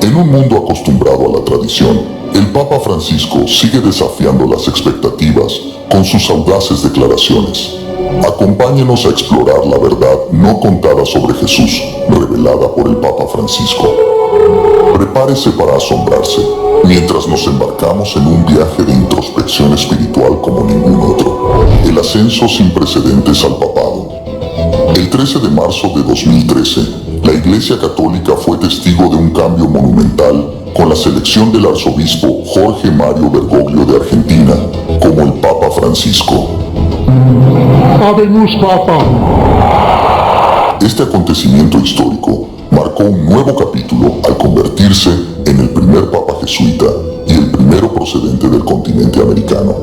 En un mundo acostumbrado a la tradición, el Papa Francisco sigue desafiando las expectativas con sus audaces declaraciones. Acompáñenos a explorar la verdad no contada sobre Jesús, revelada por el Papa Francisco. Prepárese para asombrarse, mientras nos embarcamos en un viaje de introspección espiritual como ningún otro. El ascenso sin precedentes al papado. El 13 de marzo de 2013, la Iglesia Católica fue testigo de un cambio monumental con la selección del arzobispo Jorge Mario Bergoglio de Argentina como el Papa Francisco. Habemus Papa. Este acontecimiento histórico marcó un nuevo capítulo al convertirse en el primer Papa jesuita y el primero procedente del continente americano.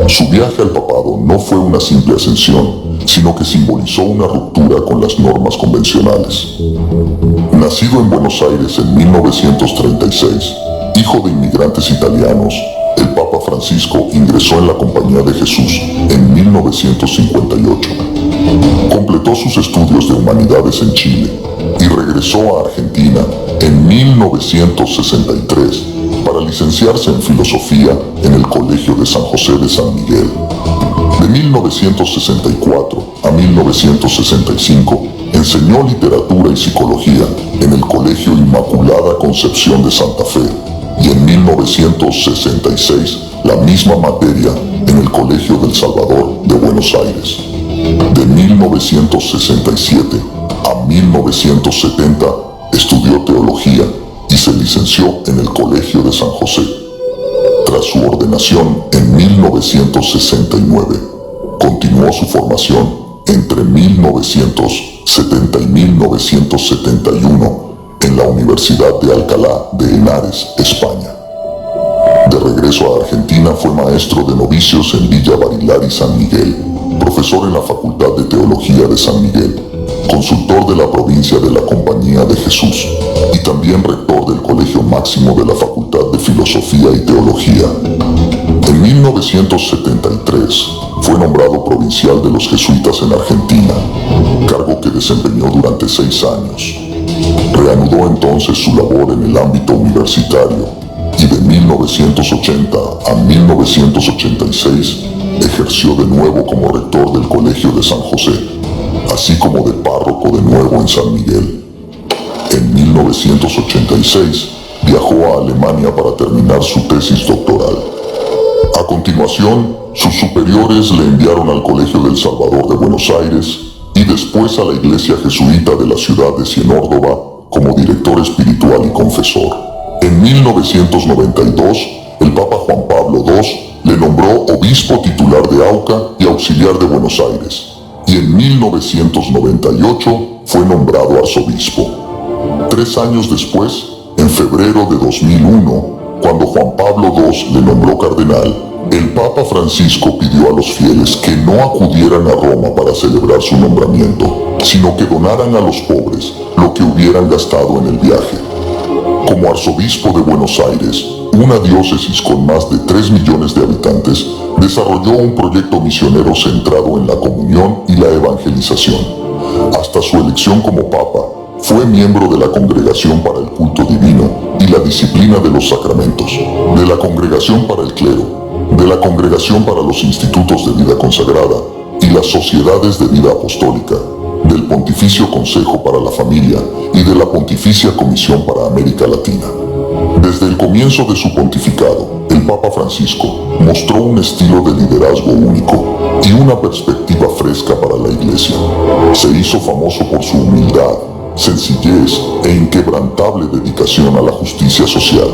Su viaje al papado no fue una simple ascensión, sino que simbolizó una ruptura con las normas convencionales. Nacido en Buenos Aires en 1936, hijo de inmigrantes italianos, el Papa Francisco ingresó en la Compañía de Jesús en 1958. Completó sus estudios de humanidades en Chile y regresó a Argentina en 1963 para licenciarse en filosofía en el Colegio de San José de San Miguel. De 1964 a 1965 enseñó literatura y psicología en el Colegio Inmaculada Concepción de Santa Fe y en 1966 la misma materia en el Colegio del Salvador de Buenos Aires. De 1967 a 1970 estudió teología y se licenció en el Colegio de San José. Tras su ordenación en 1969, continuó su formación entre 1970 y 1971 en la Universidad de Alcalá de Henares, España. De regreso a Argentina fue maestro de novicios en Villa Barilari San Miguel, profesor en la Facultad de Teología de San Miguel, consultor de la provincia de la Compañía de Jesús y también rector del Colegio Máximo de la Facultad de Filosofía y Teología. En 1973 fue nombrado provincial de los jesuitas en Argentina, cargo que desempeñó durante 6 años. Reanudó entonces su labor en el ámbito universitario y de 1980 a 1986 ejerció de nuevo como rector del Colegio de San José, así como de párroco de nuevo en San Miguel. En 1986 viajó a Alemania para terminar su tesis doctoral. A continuación, sus superiores le enviaron al Colegio del Salvador de Buenos Aires y después a la Iglesia Jesuita de la ciudad de Cienórdoba como director espiritual y confesor. En 1992, el Papa Juan Pablo II le nombró obispo titular de Auca y auxiliar de Buenos Aires, y en 1998 fue nombrado arzobispo. 3 años después, en febrero de 2001, cuando Juan Pablo II le nombró cardenal, el Papa Francisco pidió a los fieles que no acudieran a Roma para celebrar su nombramiento, sino que donaran a los pobres lo que hubieran gastado en el viaje. Como arzobispo de Buenos Aires, una diócesis con más de 3 millones de habitantes, desarrolló un proyecto misionero centrado en la comunión y la evangelización. Hasta su elección como Papa, fue miembro de la Congregación para el Culto Divino y la Disciplina de los Sacramentos, de la Congregación para el Clero, de la Congregación para los Institutos de Vida Consagrada y las Sociedades de Vida Apostólica, del Pontificio Consejo para la Familia y de la Pontificia Comisión para América Latina. Desde el comienzo de su pontificado, el Papa Francisco mostró un estilo de liderazgo único y una perspectiva fresca para la Iglesia. Se hizo famoso por su humildad, sencillez e inquebrantable dedicación a la justicia social.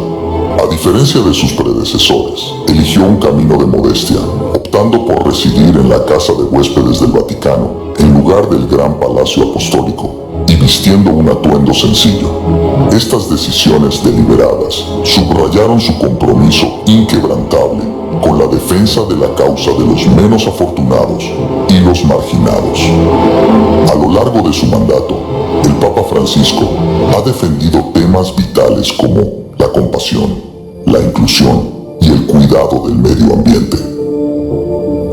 A diferencia de sus predecesores, eligió un camino de modestia, optando por residir en la casa de huéspedes del Vaticano, en lugar del gran palacio apostólico, y vistiendo un atuendo sencillo. Estas decisiones deliberadas subrayaron su compromiso inquebrantable con la defensa de la causa de los menos afortunados y los marginados. A lo largo de su mandato, el Papa Francisco ha defendido temas vitales como la compasión, la inclusión y el cuidado del medio ambiente.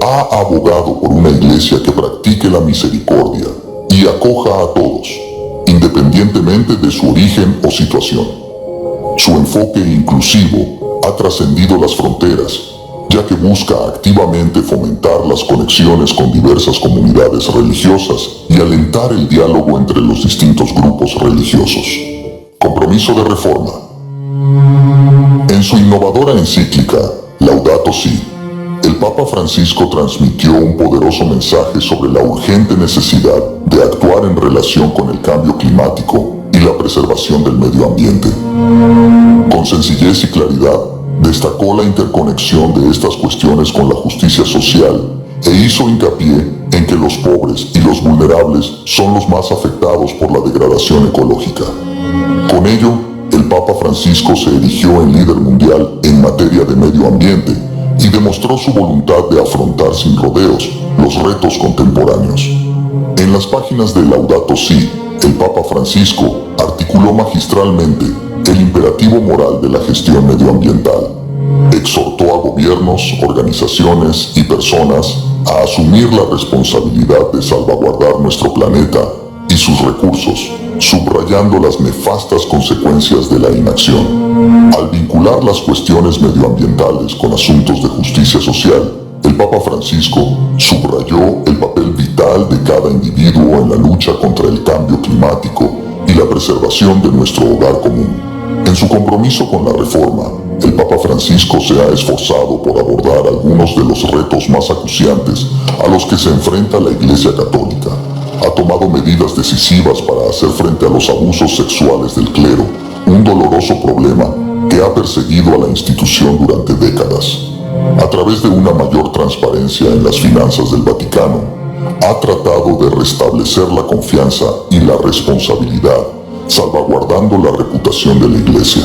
Ha abogado por una iglesia que practique la misericordia y acoja a todos, independientemente de su origen o situación. Su enfoque inclusivo ha trascendido las fronteras, ya que busca activamente fomentar las conexiones con diversas comunidades religiosas y alentar el diálogo entre los distintos grupos religiosos. Compromiso de reforma. En su innovadora encíclica, Laudato Si, el Papa Francisco transmitió un poderoso mensaje sobre la urgente necesidad de actuar en relación con el cambio climático y la preservación del medio ambiente. Con sencillez y claridad, destacó la interconexión de estas cuestiones con la justicia social e hizo hincapié en que los pobres y los vulnerables son los más afectados por la degradación ecológica. Con ello, el Papa Francisco se erigió en líder mundial en materia de medio ambiente y demostró su voluntad de afrontar sin rodeos los retos contemporáneos. En las páginas de Laudato Si, el Papa Francisco articuló magistralmente el imperativo moral de la gestión medioambiental. Exhortó a gobiernos, organizaciones y personas a asumir la responsabilidad de salvaguardar nuestro planeta y sus recursos, subrayando las nefastas consecuencias de la inacción. Al vincular las cuestiones medioambientales con asuntos de justicia social, el Papa Francisco subrayó el papel vital de cada individuo en la lucha contra el cambio climático y la preservación de nuestro hogar común. En su compromiso con la reforma, el Papa Francisco se ha esforzado por abordar algunos de los retos más acuciantes a los que se enfrenta la Iglesia Católica. Ha tomado medidas decisivas para hacer frente a los abusos sexuales del clero, un doloroso problema que ha perseguido a la institución durante décadas. A través de una mayor transparencia en las finanzas del Vaticano, ha tratado de restablecer la confianza y la responsabilidad, salvaguardando la reputación de la Iglesia.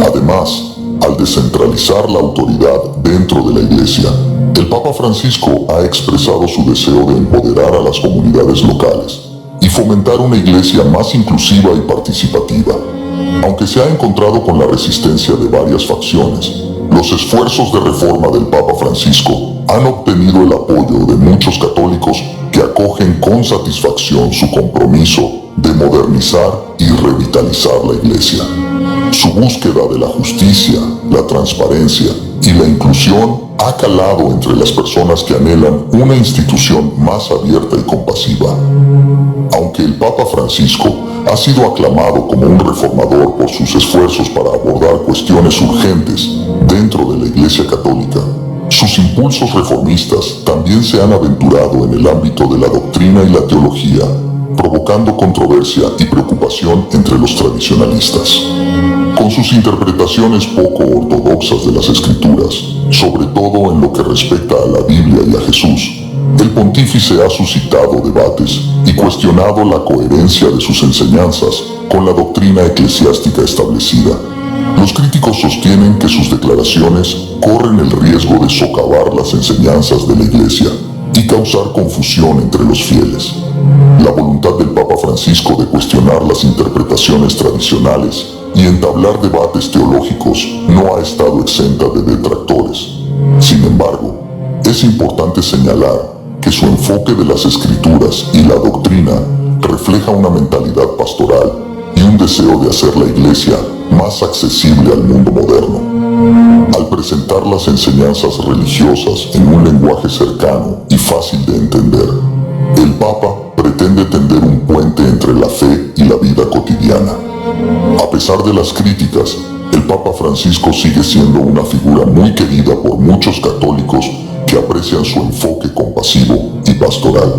Además, al descentralizar la autoridad dentro de la Iglesia, el Papa Francisco ha expresado su deseo de empoderar a las comunidades locales y fomentar una Iglesia más inclusiva y participativa. Aunque se ha encontrado con la resistencia de varias facciones, los esfuerzos de reforma del Papa Francisco han obtenido el apoyo de muchos católicos que acogen con satisfacción su compromiso de modernizar y revitalizar la Iglesia. Su búsqueda de la justicia, la transparencia y la inclusión ha calado entre las personas que anhelan una institución más abierta y compasiva. Aunque el Papa Francisco ha sido aclamado como un reformador por sus esfuerzos para abordar cuestiones urgentes dentro de la Iglesia Católica, sus impulsos reformistas también se han aventurado en el ámbito de la doctrina y la teología, provocando controversia y preocupación entre los tradicionalistas. Con sus interpretaciones poco ortodoxas de las Escrituras, sobre todo en lo que respecta a la Biblia y a Jesús, el pontífice ha suscitado debates y cuestionado la coherencia de sus enseñanzas con la doctrina eclesiástica establecida. Los críticos sostienen que sus declaraciones corren el riesgo de socavar las enseñanzas de la Iglesia y causar confusión entre los fieles. La voluntad del Papa Francisco de cuestionar las interpretaciones tradicionales y entablar debates teológicos no ha estado exenta de detractores. Sin embargo, es importante señalar que su enfoque de las Escrituras y la doctrina refleja una mentalidad pastoral y un deseo de hacer la Iglesia más accesible al mundo moderno. Al presentar las enseñanzas religiosas en un lenguaje cercano y fácil de entender, el Papa pretende tender un puente entre la fe y la vida cotidiana. A pesar de las críticas, el Papa Francisco sigue siendo una figura muy querida por muchos católicos que aprecian su enfoque compasivo y pastoral.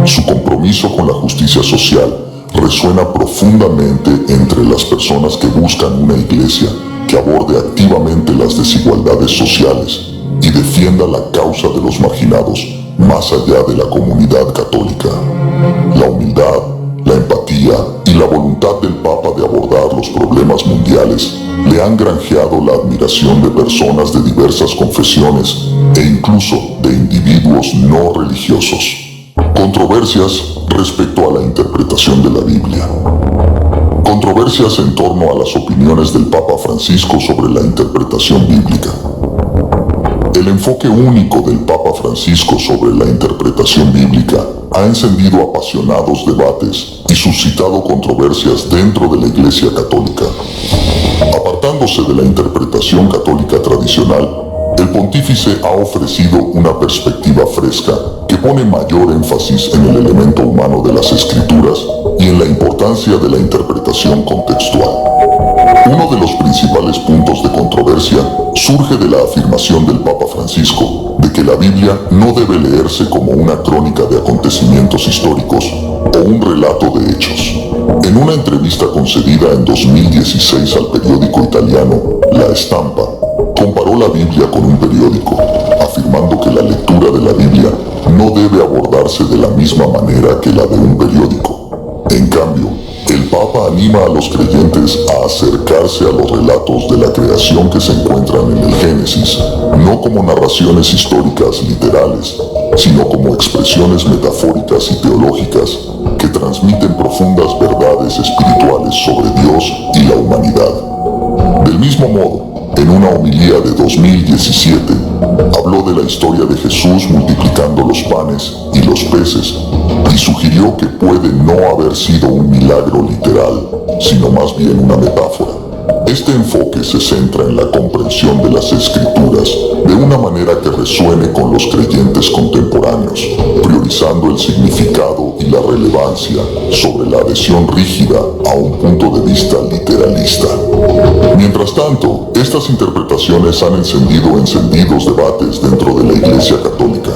Su compromiso con la justicia social resuena profundamente entre las personas que buscan una iglesia que aborde activamente las desigualdades sociales y defienda la causa de los marginados más allá de la comunidad católica. La humildad, la empatía y la voluntad del Papa de abordar los problemas mundiales le han granjeado la admiración de personas de diversas confesiones e incluso de individuos no religiosos. Controversias respecto a la interpretación de la Biblia. Controversias en torno a las opiniones del Papa Francisco sobre la interpretación bíblica. El enfoque único del Papa Francisco sobre la interpretación bíblica ha encendido apasionados debates y suscitado controversias dentro de la Iglesia Católica. Apartándose de la interpretación católica tradicional, el pontífice ha ofrecido una perspectiva fresca que pone mayor énfasis en el elemento humano de las Escrituras y en la importancia de la interpretación contextual. Uno de los principales puntos de controversia surge de la afirmación del Papa Francisco de que la Biblia no debe leerse como una crónica de acontecimientos históricos o un relato de hechos. En una entrevista concedida en 2016 al periódico italiano La Stampa, comparó la Biblia con un periódico, afirmando que la lectura de la Biblia no debe abordarse de la misma manera que la de un periódico. En cambio, el Papa anima a los creyentes a acercarse a los relatos de la creación que se encuentran en el Génesis, no como narraciones históricas literales, sino como expresiones metafóricas y teológicas que transmiten profundas verdades espirituales sobre Dios y la humanidad. Del mismo modo, en una homilía de 2017, habló de la historia de Jesús multiplicando los panes y los peces y sugirió que puede no haber sido un milagro literal, sino más bien una metáfora. Este enfoque se centra en la comprensión de las Escrituras de una manera que resuene con los creyentes contemporáneos, priorizando el significado y la relevancia sobre la adhesión rígida a un punto de vista literalista. Mientras tanto, estas interpretaciones han encendido encendidos debates dentro de la Iglesia Católica.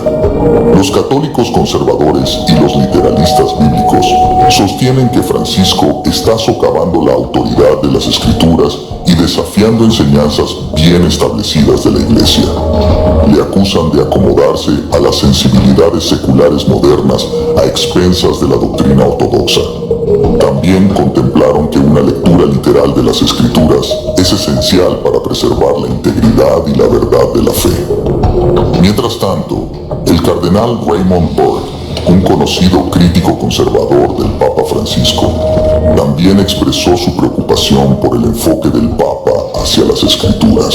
Los católicos conservadores y los literalistas bíblicos sostienen que Francisco está socavando la autoridad de las Escrituras y desafiando enseñanzas bien establecidas de la Iglesia. Le acusan de acomodarse a las sensibilidades seculares modernas a expensas de la doctrina ortodoxa. También contemplaron que una lectura literal de las Escrituras es esencial para preservar la integridad y la verdad de la fe. Mientras tanto, el cardenal Raymond Burke, un conocido crítico conservador del Papa Francisco, también expresó su preocupación por el enfoque del Papa hacia las Escrituras,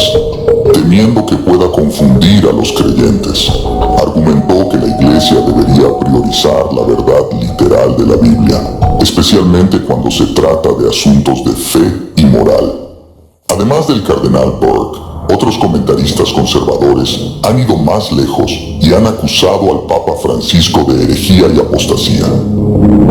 temiendo que pueda confundir a los creyentes. Argumentó que la Iglesia debería priorizar la verdad literal de la Biblia, especialmente cuando se trata de asuntos de fe y moral. Además del cardenal Burke, otros comentaristas conservadores han ido más lejos y han acusado al Papa Francisco de herejía y apostasía.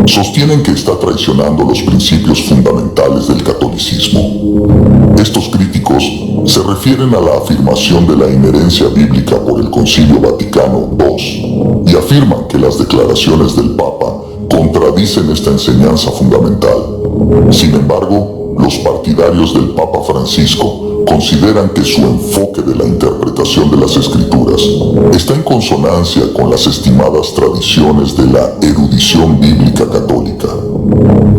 Sostienen que está traicionando los principios fundamentales del catolicismo. Estos críticos se refieren a la afirmación de la inherencia bíblica por el Concilio Vaticano II y afirman que las declaraciones del Papa contradicen esta enseñanza fundamental. Sin embargo, los partidarios del Papa Francisco consideran que su enfoque de la interpretación de las Escrituras está en consonancia con las estimadas tradiciones de la erudición bíblica católica.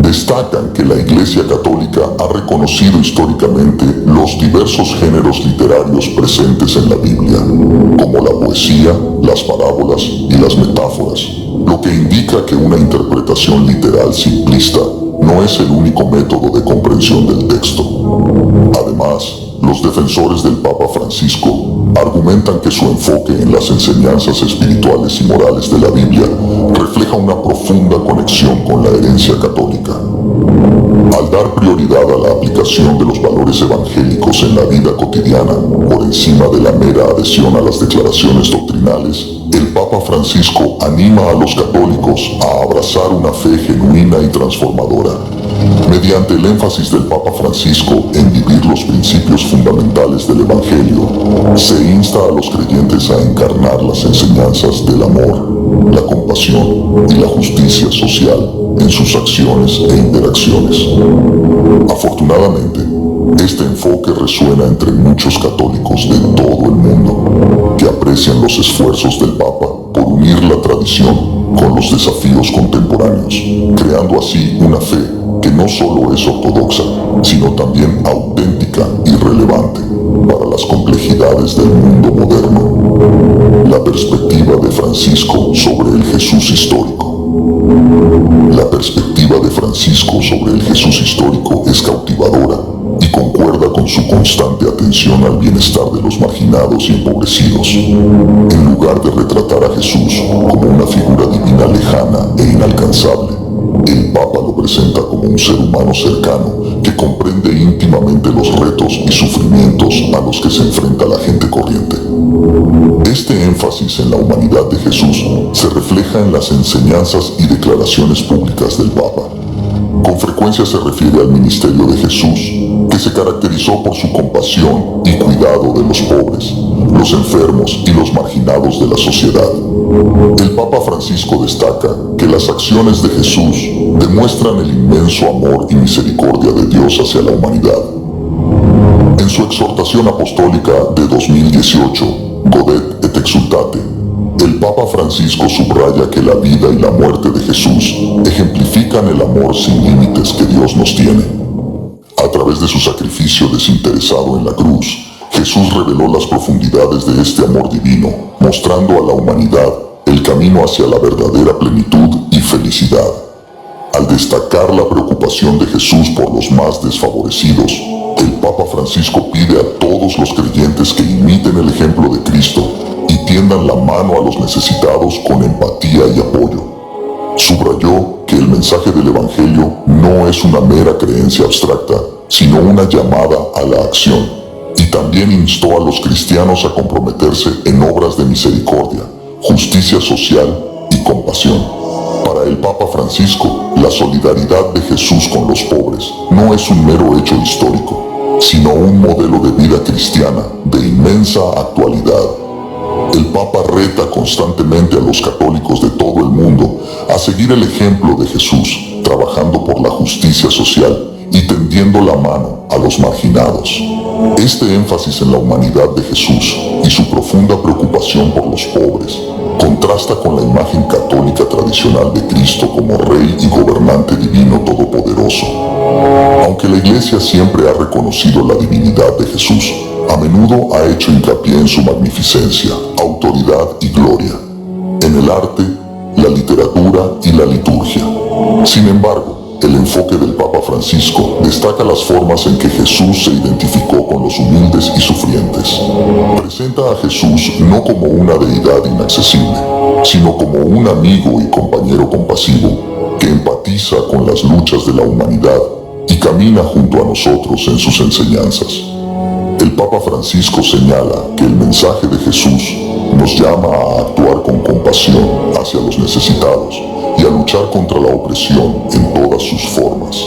Destacan que la Iglesia Católica ha reconocido históricamente los diversos géneros literarios presentes en la Biblia, como la poesía, las parábolas y las metáforas, lo que indica que una interpretación literal simplista no es el único método de comprensión del texto. Además, los defensores del Papa Francisco argumentan que su enfoque en las enseñanzas espirituales y morales de la Biblia refleja una profunda conexión con la herencia católica. Al dar prioridad a la aplicación de los valores evangélicos en la vida cotidiana por encima de la mera adhesión a las declaraciones doctrinales, el Papa Francisco anima a los católicos a abrazar una fe genuina y transformadora. Mediante el énfasis del Papa Francisco en vivir los principios fundamentales del Evangelio, se insta a los creyentes a encarnar las enseñanzas del amor, la compasión y la justicia social en sus acciones e interacciones. Afortunadamente, este enfoque resuena entre muchos católicos de todo el mundo, que aprecian los esfuerzos del Papa por unir la tradición con los desafíos contemporáneos, creando así una fe que no solo es ortodoxa, sino también auténtica y relevante para las complejidades del mundo moderno. La perspectiva de Francisco sobre el Jesús histórico. La perspectiva de Francisco sobre el Jesús histórico es cautivadora y concuerda con su constante atención al bienestar de los marginados y empobrecidos. En lugar de retratar a Jesús como una figura divina lejana e inalcanzable, el Papa lo presenta como un ser humano cercano que comprende íntimamente los retos y sufrimientos a los que se enfrenta la gente corriente. Este énfasis en la humanidad de Jesús se refleja en las enseñanzas y declaraciones públicas del Papa. Con frecuencia se refiere al ministerio de Jesús, que se caracterizó por su compasión y cuidado de los pobres, los enfermos y los marginados de la sociedad. El Papa Francisco destaca que las acciones de Jesús demuestran el inmenso amor y misericordia de Dios hacia la humanidad. En su exhortación apostólica de 2018, Gaudet et Exsultate, el Papa Francisco subraya que la vida y la muerte de Jesús ejemplifican el amor sin límites que Dios nos tiene. A través de su sacrificio desinteresado en la cruz, Jesús reveló las profundidades de este amor divino, mostrando a la humanidad el camino hacia la verdadera plenitud y felicidad. Al destacar la preocupación de Jesús por los más desfavorecidos, el Papa Francisco pide a todos los creyentes que imiten el ejemplo de Cristo y tiendan la mano a los necesitados con empatía y apoyo. Subrayó que el mensaje del Evangelio no es una mera creencia abstracta, sino una llamada a la acción, y también instó a los cristianos a comprometerse en obras de misericordia, justicia social y compasión. Para el Papa Francisco, la solidaridad de Jesús con los pobres no es un mero hecho histórico, sino un modelo de vida cristiana de inmensa actualidad. El Papa reta constantemente a los católicos de todo el mundo a seguir el ejemplo de Jesús, trabajando por la justicia social y tendiendo la mano a los marginados. Este énfasis en la humanidad de Jesús y su profunda preocupación por los pobres contrasta con la imagen católica tradicional de Cristo como Rey y Gobernante divino todopoderoso. Aunque la Iglesia siempre ha reconocido la divinidad de Jesús, a menudo ha hecho hincapié en su magnificencia, autoridad y gloria, en el arte, la literatura y la liturgia. Sin embargo, el enfoque del Papa Francisco destaca las formas en que Jesús se identificó con los humildes y sufrientes. Presenta a Jesús no como una deidad inaccesible, sino como un amigo y compañero compasivo que empatiza con las luchas de la humanidad y camina junto a nosotros en sus enseñanzas. El Papa Francisco señala que el mensaje de Jesús nos llama a actuar con compasión hacia los necesitados y a luchar contra la opresión en todas sus formas.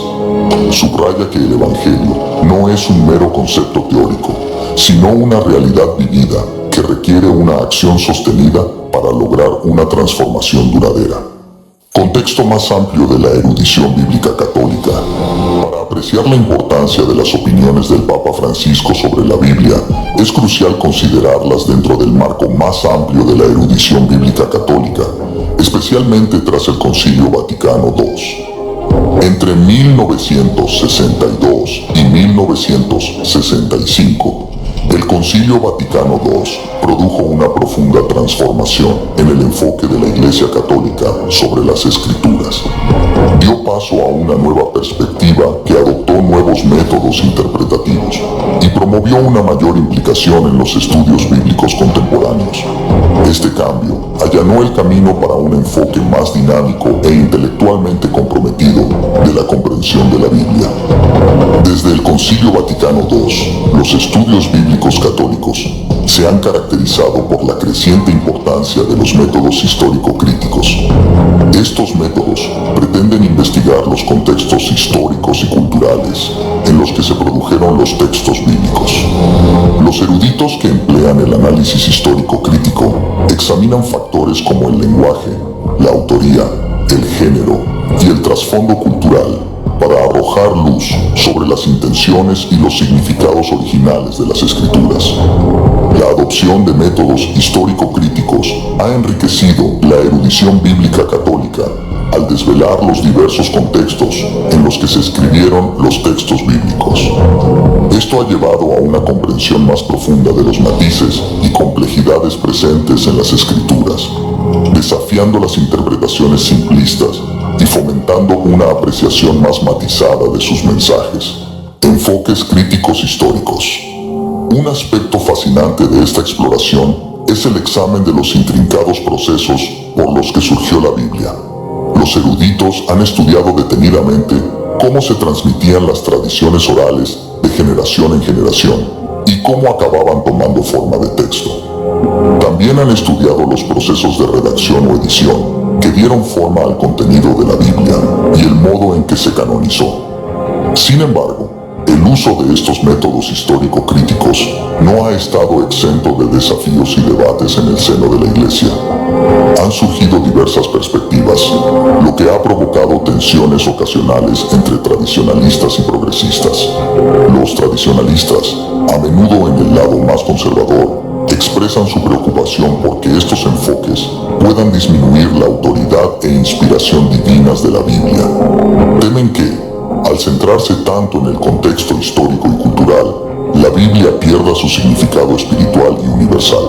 Subraya que el Evangelio no es un mero concepto teórico, sino una realidad vivida que requiere una acción sostenida para lograr una transformación duradera. Contexto más amplio de la erudición bíblica católica. Para apreciar la importancia de las opiniones del Papa Francisco sobre la Biblia, es crucial considerarlas dentro del marco más amplio de la erudición bíblica católica, especialmente tras el Concilio Vaticano II. Entre 1962 y 1965, el Concilio Vaticano II produjo una profunda transformación en el enfoque de la Iglesia Católica sobre las Escrituras. Dio paso a una nueva perspectiva que adoptó nuevos métodos interpretativos y promovió una mayor implicación en los estudios bíblicos contemporáneos. Este cambio allanó el camino para un enfoque más dinámico e intelectualmente comprometido de la comprensión de la Biblia. Desde el Concilio Vaticano II, los estudios bíblicos católicos se han caracterizado por la creciente importancia de los métodos histórico-críticos. Estos métodos pretenden investigar los contextos históricos y culturales en los que se produjeron los textos bíblicos. Los eruditos que emplean el análisis histórico-crítico examinan factores como el lenguaje, la autoría, el género y el trasfondo cultural para arrojar luz sobre las intenciones y los significados originales de las Escrituras. La adopción de métodos histórico-críticos ha enriquecido la erudición bíblica católica al desvelar los diversos contextos en los que se escribieron los textos bíblicos. Esto ha llevado a una comprensión más profunda de los matices y complejidades presentes en las Escrituras, desafiando las interpretaciones simplistas y fomentando una apreciación más matizada de sus mensajes. Enfoques críticos históricos. Un aspecto fascinante de esta exploración es el examen de los intrincados procesos por los que surgió la Biblia. Los eruditos han estudiado detenidamente cómo se transmitían las tradiciones orales de generación en generación y cómo acababan tomando forma de texto. También han estudiado los procesos de redacción o edición que dieron forma al contenido de la Biblia y el modo en que se canonizó. Sin embargo, el uso de estos métodos histórico-críticos no ha estado exento de desafíos y debates en el seno de la Iglesia. Han surgido diversas perspectivas, lo que ha provocado tensiones ocasionales entre tradicionalistas y progresistas. Los tradicionalistas, a menudo en el lado más conservador, expresan su preocupación porque estos enfoques puedan disminuir la autoridad e inspiración divinas de la Biblia. Temen que, al centrarse tanto en el contexto histórico y cultural, la Biblia pierda su significado espiritual y universal.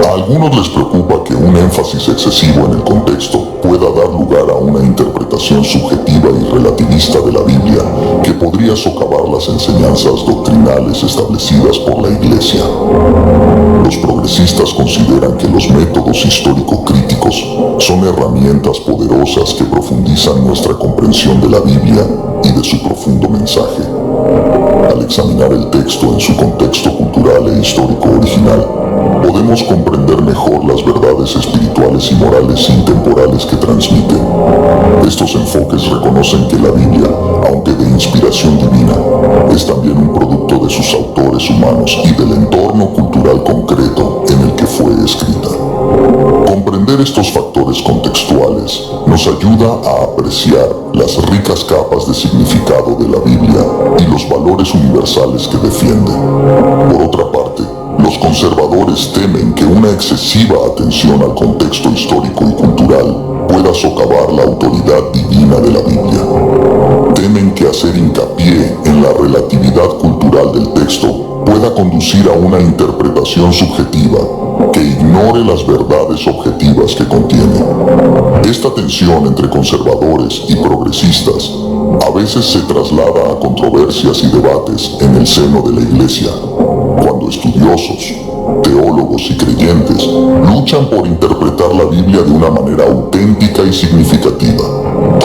A algunos les preocupa que un énfasis excesivo en el contexto pueda dar lugar a una interpretación subjetiva y relativista de la Biblia que podría socavar las enseñanzas doctrinales establecidas por la Iglesia. Los progresistas consideran que los métodos histórico-críticos son herramientas poderosas que profundizan nuestra comprensión de la Biblia y de su profundo mensaje. Al examinar el texto en su contexto cultural e histórico original, podemos comprender mejor las verdades espirituales y morales intemporales que transmiten. Estos enfoques reconocen que la Biblia, aunque de inspiración divina, es también un producto de sus autores humanos y del entorno cultural concreto en el que fue escrita. Comprender estos factores contextuales nos ayuda a apreciar las ricas capas de significado de la Biblia y los valores universales que defiende. Por otra parte, los conservadores temen que una excesiva atención al contexto histórico y cultural pueda socavar la autoridad divina de la Biblia. Temen que hacer hincapié en la relatividad cultural del texto pueda conducir a una interpretación subjetiva que ignore las verdades objetivas que contiene. Esta tensión entre conservadores y progresistas a veces se traslada a controversias y debates en el seno de la Iglesia, cuando estudiosos, teólogos y creyentes luchan por interpretar la Biblia de una manera auténtica y significativa.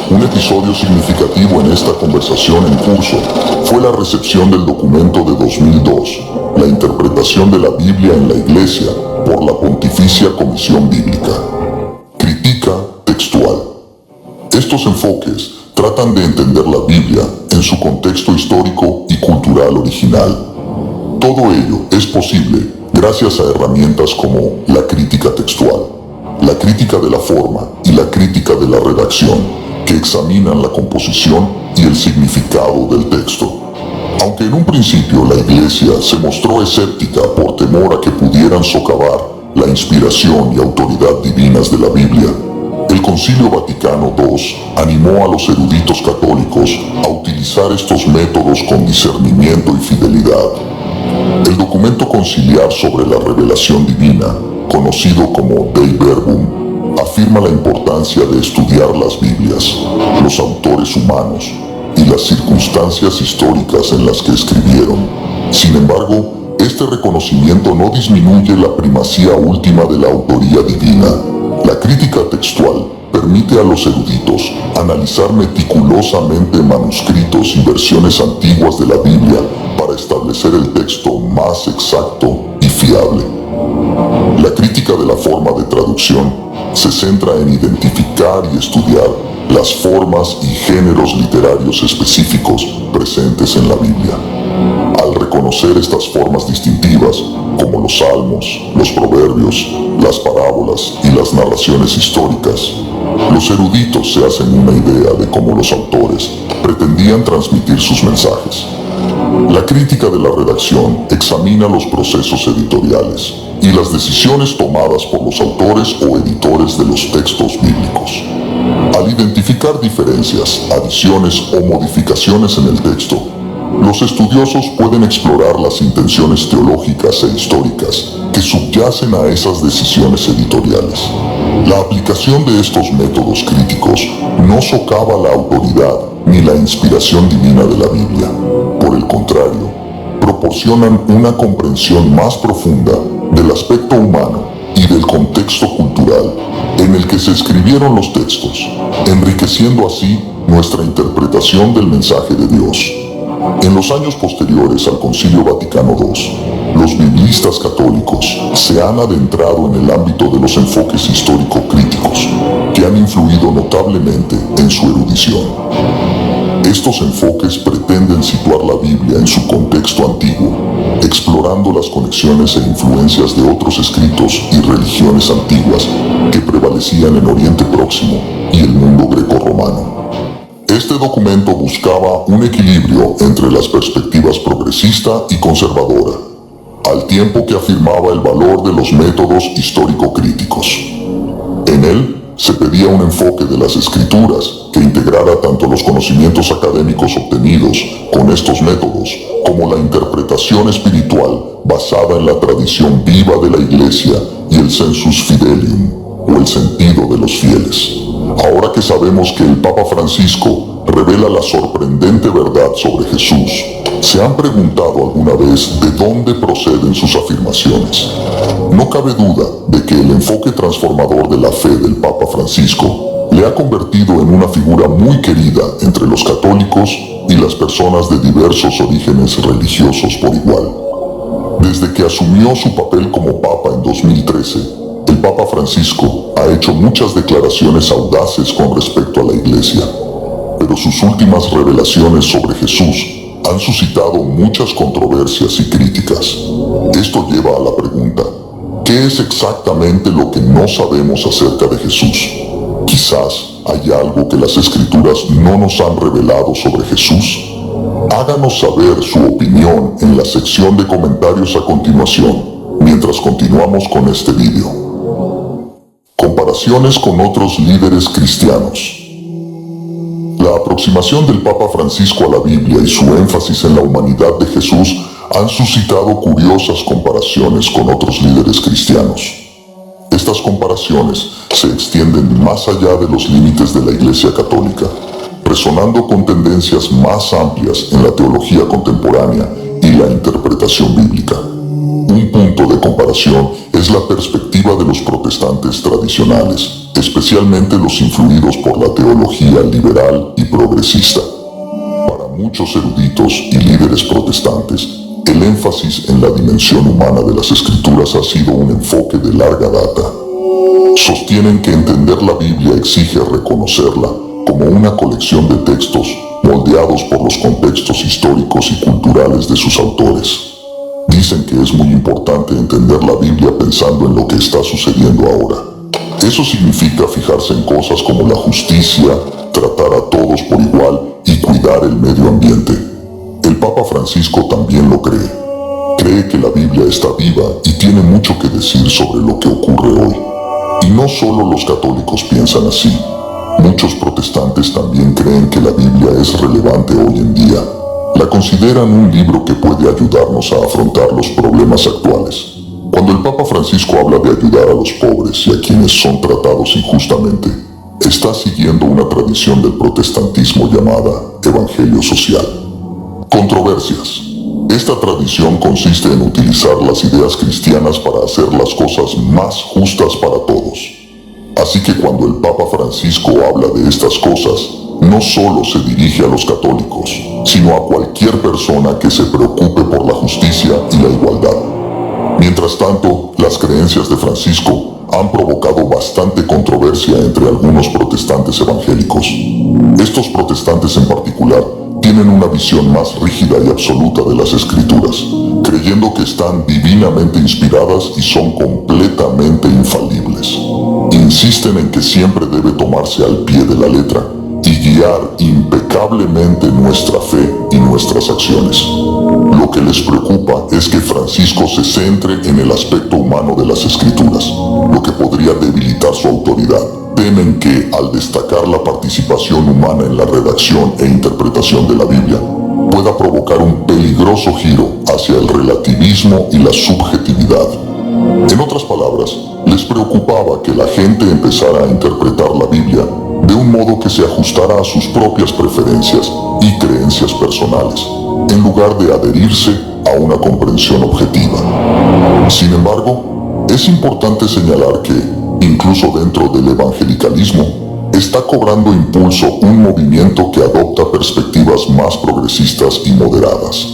Un episodio significativo en esta conversación en curso fue la recepción del documento de 2002, la interpretación de la Biblia en la Iglesia por la Pontificia Comisión Bíblica. Crítica textual. Estos enfoques tratan de entender la Biblia en su contexto histórico y cultural original. Todo ello es posible gracias a herramientas como la crítica textual, la crítica de la forma y la crítica de la redacción, que examinan la composición y el significado del texto. Aunque en un principio la Iglesia se mostró escéptica por temor a que pudieran socavar la inspiración y autoridad divinas de la Biblia, el Concilio Vaticano II animó a los eruditos católicos a utilizar estos métodos con discernimiento y fidelidad. El documento conciliar sobre la revelación divina, conocido como Dei Verbum, afirma la importancia de estudiar las Biblias, los autores humanos y las circunstancias históricas en las que escribieron. Sin embargo, este reconocimiento no disminuye la primacía última de la autoría divina. La crítica textual permite a los eruditos analizar meticulosamente manuscritos y versiones antiguas de la Biblia para establecer el texto más exacto y fiable. La crítica de la forma de traducción se centra en identificar y estudiar las formas y géneros literarios específicos presentes en la Biblia. Al reconocer estas formas distintivas, como los salmos, los proverbios, las parábolas y las narraciones históricas, los eruditos se hacen una idea de cómo los autores pretendían transmitir sus mensajes. La crítica de la redacción examina los procesos editoriales y las decisiones tomadas por los autores o editores de los textos bíblicos. Al identificar diferencias, adiciones o modificaciones en el texto, los estudiosos pueden explorar las intenciones teológicas e históricas que subyacen a esas decisiones editoriales. La aplicación de estos métodos críticos no socava la autoridad ni la inspiración divina de la Biblia. Por el contrario, proporcionan una comprensión más profunda del aspecto humano y del contexto cultural en el que se escribieron los textos, enriqueciendo así nuestra interpretación del mensaje de Dios. En los años posteriores al Concilio Vaticano II, los biblistas católicos se han adentrado en el ámbito de los enfoques histórico-críticos que han influido notablemente en su erudición. Estos enfoques pretenden situar la Biblia en su contexto antiguo, explorando las conexiones e influencias de otros escritos y religiones antiguas que prevalecían en Oriente Próximo y el mundo grecorromano. Este documento buscaba un equilibrio entre las perspectivas progresista y conservadora, al tiempo que afirmaba el valor de los métodos histórico-críticos. En él se pedía un enfoque de las escrituras que integrara tanto los conocimientos académicos obtenidos con estos métodos como la interpretación espiritual basada en la tradición viva de la Iglesia y el sensus fidelium, o el sentido de los fieles. Ahora que sabemos que el Papa Francisco revela la sorprendente verdad sobre Jesús, ¿se han preguntado alguna vez de dónde proceden sus afirmaciones? No cabe duda de que el enfoque transformador de la fe del Papa Francisco le ha convertido en una figura muy querida entre los católicos y las personas de diversos orígenes religiosos por igual. Desde que asumió su papel como Papa en 2013, el Papa Francisco ha hecho muchas declaraciones audaces con respecto a la Iglesia, pero sus últimas revelaciones sobre Jesús han suscitado muchas controversias y críticas. Esto lleva a la pregunta, ¿qué es exactamente lo que no sabemos acerca de Jesús? Quizás hay algo que las Escrituras no nos han revelado sobre Jesús. Háganos saber su opinión en la sección de comentarios a continuación, mientras continuamos con este video. Comparaciones con otros líderes cristianos. La aproximación del Papa Francisco a la Biblia y su énfasis en la humanidad de Jesús han suscitado curiosas comparaciones con otros líderes cristianos. Estas comparaciones se extienden más allá de los límites de la Iglesia Católica, resonando con tendencias más amplias en la teología contemporánea y la interpretación bíblica. Un punto de comparación es la perspectiva de los protestantes tradicionales, especialmente los influidos por la teología liberal y progresista. Para muchos eruditos y líderes protestantes, el énfasis en la dimensión humana de las Escrituras ha sido un enfoque de larga data. Sostienen que entender la Biblia exige reconocerla como una colección de textos moldeados por los contextos históricos y culturales de sus autores. Dicen que es muy importante entender la Biblia pensando en lo que está sucediendo ahora. Eso significa fijarse en cosas como la justicia, tratar a todos por igual y cuidar el medio ambiente. El Papa Francisco también lo cree. Cree que la Biblia está viva y tiene mucho que decir sobre lo que ocurre hoy. Y no solo los católicos piensan así. Muchos protestantes también creen que la Biblia es relevante hoy en día. La consideran un libro que puede ayudarnos a afrontar los problemas actuales. Cuando el Papa Francisco habla de ayudar a los pobres y a quienes son tratados injustamente, está siguiendo una tradición del protestantismo llamada Evangelio Social. Controversias. Esta tradición consiste en utilizar las ideas cristianas para hacer las cosas más justas para todos. Así que cuando el Papa Francisco habla de estas cosas, no solo se dirige a los católicos, sino a cualquier persona que se preocupe por la justicia y la igualdad. Mientras tanto, las creencias de Francisco han provocado bastante controversia entre algunos protestantes evangélicos. Estos protestantes en particular tienen una visión más rígida y absoluta de las Escrituras, creyendo que están divinamente inspiradas y son completamente infalibles. Insisten en que siempre debe tomarse al pie de la letra y guiar impecablemente nuestra fe y nuestras acciones. Lo que les preocupa es que Francisco se centre en el aspecto humano de las Escrituras, lo que podría debilitar su autoridad. Temen que, al destacar la participación humana en la redacción e interpretación de la Biblia, pueda provocar un peligroso giro hacia el relativismo y la subjetividad. En otras palabras, les preocupaba que la gente empezara a interpretar la Biblia de un modo que se ajustara a sus propias preferencias y creencias personales, en lugar de adherirse a una comprensión objetiva. Sin embargo, es importante señalar que, incluso dentro del evangelicalismo, está cobrando impulso un movimiento que adopta perspectivas más progresistas y moderadas.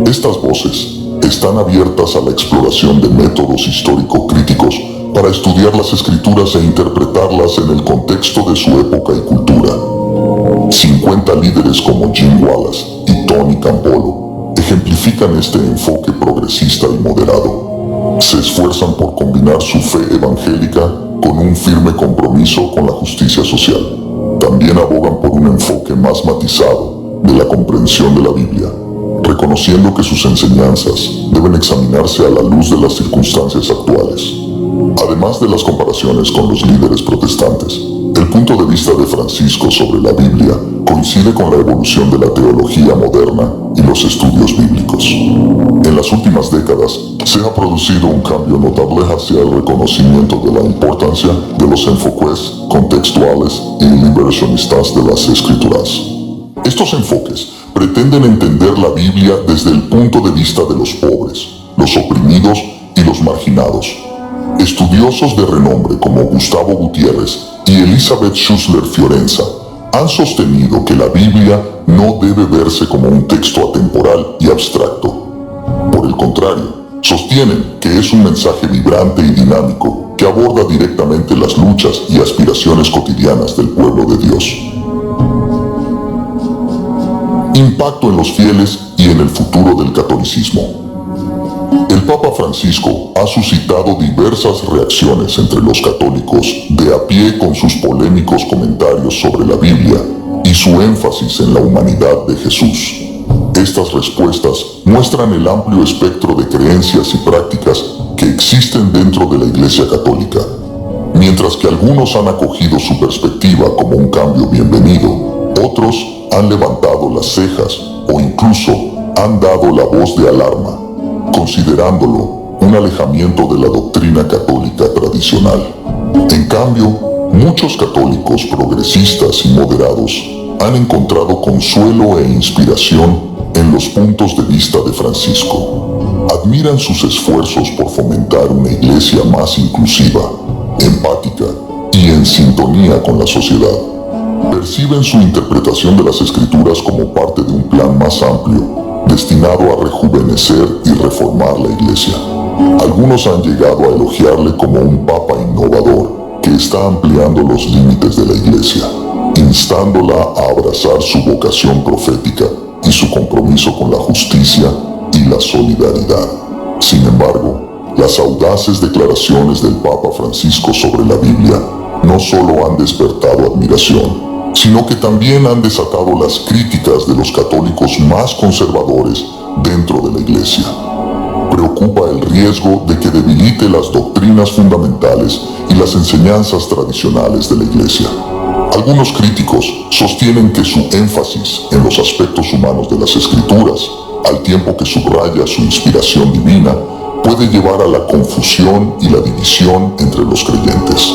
Estas voces están abiertas a la exploración de métodos histórico-críticos para estudiar las escrituras e interpretarlas en el contexto de su época y cultura. 50 líderes como Jim Wallace y Tony Campolo ejemplifican este enfoque progresista y moderado. Se esfuerzan por combinar su fe evangélica con un firme compromiso con la justicia social. También abogan por un enfoque más matizado de la comprensión de la Biblia, reconociendo que sus enseñanzas deben examinarse a la luz de las circunstancias actuales. Además de las comparaciones con los líderes protestantes, el punto de vista de Francisco sobre la Biblia coincide con la evolución de la teología moderna y los estudios bíblicos. En las últimas décadas se ha producido un cambio notable hacia el reconocimiento de la importancia de los enfoques contextuales y liberacionistas de las escrituras. Estos enfoques pretenden entender la Biblia desde el punto de vista de los pobres, los oprimidos y los marginados. Estudiosos de renombre como Gustavo Gutiérrez y Elizabeth Schussler Fiorenza han sostenido que la Biblia no debe verse como un texto atemporal y abstracto. Por el contrario, sostienen que es un mensaje vibrante y dinámico que aborda directamente las luchas y aspiraciones cotidianas del pueblo de Dios. Impacto en los fieles y en el futuro del catolicismo. El Papa Francisco ha suscitado diversas reacciones entre los católicos de a pie con sus polémicos comentarios sobre la Biblia y su énfasis en la humanidad de Jesús. Estas respuestas muestran el amplio espectro de creencias y prácticas que existen dentro de la Iglesia Católica. Mientras que algunos han acogido su perspectiva como un cambio bienvenido, otros han levantado las cejas o incluso han dado la voz de alarma, considerándolo un alejamiento de la doctrina católica tradicional. En cambio, muchos católicos progresistas y moderados han encontrado consuelo e inspiración en los puntos de vista de Francisco. Admiran sus esfuerzos por fomentar una iglesia más inclusiva, empática y en sintonía con la sociedad. Perciben su interpretación de las escrituras como parte de un plan más amplio, destinado a rejuvenecer y reformar la iglesia. Algunos han llegado a elogiarle como un papa innovador que está ampliando los límites de la iglesia, instándola a abrazar su vocación profética y su compromiso con la justicia y la solidaridad. Sin embargo, las audaces declaraciones del Papa Francisco sobre la Biblia no solo han despertado admiración, sino que también han desatado las críticas de los católicos más conservadores dentro de la Iglesia. Preocupa el riesgo de que debilite las doctrinas fundamentales y las enseñanzas tradicionales de la Iglesia. Algunos críticos sostienen que su énfasis en los aspectos humanos de las Escrituras, al tiempo que subraya su inspiración divina, puede llevar a la confusión y la división entre los creyentes.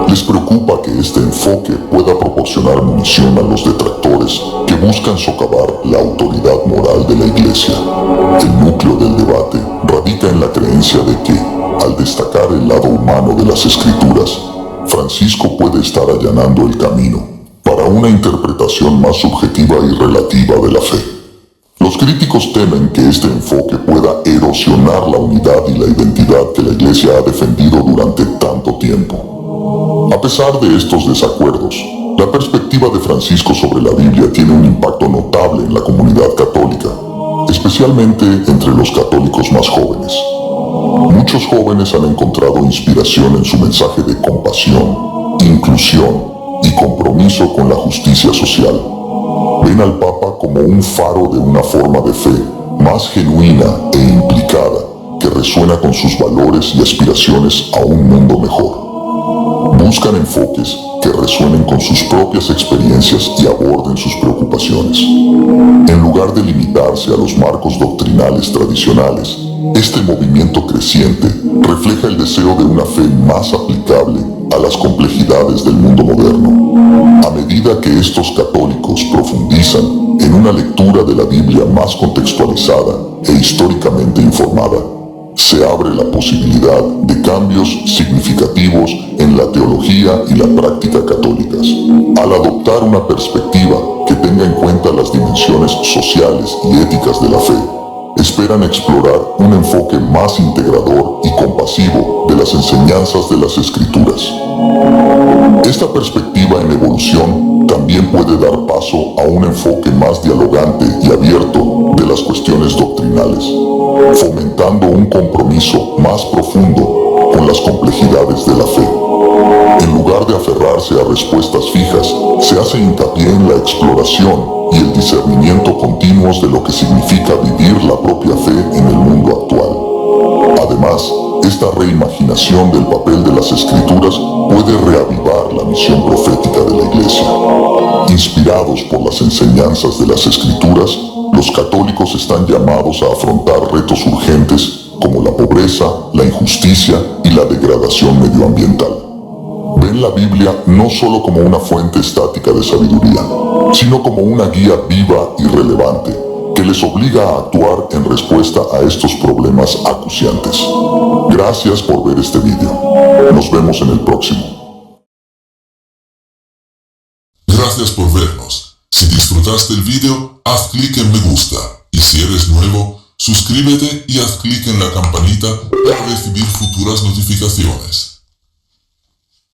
Les preocupa que este enfoque pueda proporcionar munición a los detractores que buscan socavar la autoridad moral de la Iglesia. El núcleo del debate radica en la creencia de que, al destacar el lado humano de las Escrituras, Francisco puede estar allanando el camino para una interpretación más subjetiva y relativa de la fe. Los críticos temen que este enfoque pueda erosionar la unidad y la identidad que la Iglesia ha defendido durante tanto tiempo. A pesar de estos desacuerdos, la perspectiva de Francisco sobre la Biblia tiene un impacto notable en la comunidad católica, especialmente entre los católicos más jóvenes. Muchos jóvenes han encontrado inspiración en su mensaje de compasión, inclusión y compromiso con la justicia social. Ven al Papa como un faro de una forma de fe más genuina e implicada que resuena con sus valores y aspiraciones a un mundo mejor. Buscan enfoques que resuenen con sus propias experiencias y aborden sus preocupaciones. En lugar de limitarse a los marcos doctrinales tradicionales, este movimiento creciente refleja el deseo de una fe más aplicable a las complejidades del mundo moderno. A medida que estos católicos profundizan En una lectura de la Biblia más contextualizada e históricamente informada, se abre la posibilidad de cambios significativos en la teología y la práctica católicas. Al adoptar una perspectiva que tenga en cuenta las dimensiones sociales y éticas de la fe, esperan explorar un enfoque más integrador y compasivo de las enseñanzas de las Escrituras. Esta perspectiva en evolución también puede dar paso a un enfoque más dialogante y abierto de las cuestiones doctrinales, fomentando un compromiso más profundo con las complejidades de la fe. En lugar de aferrarse a respuestas fijas, se hace hincapié en la exploración y el discernimiento continuos de lo que significa vivir la propia fe en el mundo actual. Además, esta reimaginación del papel de las Escrituras puede reavivar la misión profética de la Iglesia. Inspirados por las enseñanzas de las Escrituras, los católicos están llamados a afrontar retos urgentes como la pobreza, la injusticia y la degradación medioambiental. Ven la Biblia no solo como una fuente estática de sabiduría, sino como una guía viva y relevante que les obliga a actuar en respuesta a estos problemas acuciantes. Gracias por ver este video. Nos vemos en el próximo. Gracias por vernos. Si disfrutaste el video, haz clic en me gusta. Y si eres nuevo, suscríbete y haz clic en la campanita para recibir futuras notificaciones.